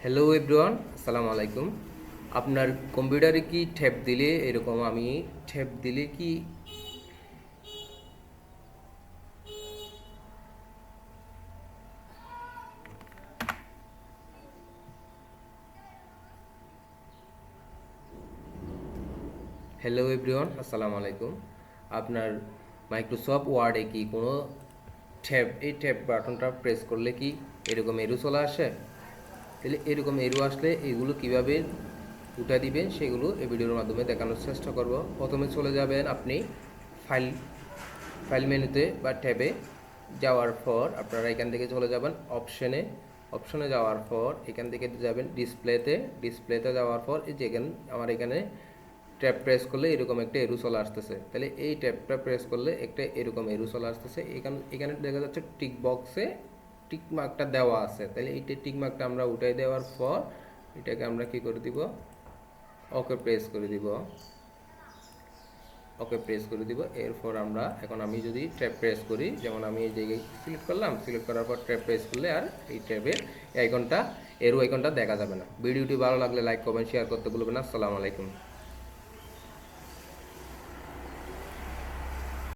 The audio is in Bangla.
হ্যালো এভরিওয়ান, আসসালামু আলাইকুম। আপনার কম্পিউটারে কি ট্যাব দিলে এরকম আমি ট্যাব দিলে কি হ্যালো এভরিওয়ান, আসসালামু আলাইকুম। আপনার মাইক্রোসফট ওয়ার্ডে কি কোনো ট্যাব বাটনটা প্রেস করলে কি এরকম এরো চলে আসে? তাহলে এরকম এরো আসলে এগুলো কিভাবে উঠা দিবেন সেগুলো এই ভিডিওর মাধ্যমে দেখানোর চেষ্টা করব। প্রথমে চলে যাবেন আপনি ফাইল ফাইল মেনুতে বা ট্যাবে যাওয়ার পর আপনারা এখান থেকে চলে যাবেন অপশনে যাওয়ার পর এখান থেকে যাবেন ডিসপ্লেতে যাওয়ার পর এই যে আমার এখানে ট্যাব প্রেস করলে এরকম একটা এরো চলে আসতেছে। তাহলে এই ট্যাবটা প্রেস করলে একটা এরকম এরো চলে আসতেছে। এখানে দেখা যাচ্ছে টিক বক্সে টিক মার্কটা দেওয়া আছে। তাহলে এই টিক মার্কটা আমরা উঠাই দেওয়ার পর এটাকে আমরা কি করে দিব, ওকে প্রেস করে দিব। এরপর আমরা আমি যদি ট্যাব প্রেস করি, যেমন আমি এই জায়গায় সিলেক্ট করার পর ট্যাব প্রেস করলে আর এই ট্যাবের আইকনটা এরো আইকনটা দেখা যাবে না। ভিডিওটি ভালো লাগলে লাইক কমেন্ট শেয়ার করতে ভুলবেন না। আসসালামু আলাইকুম।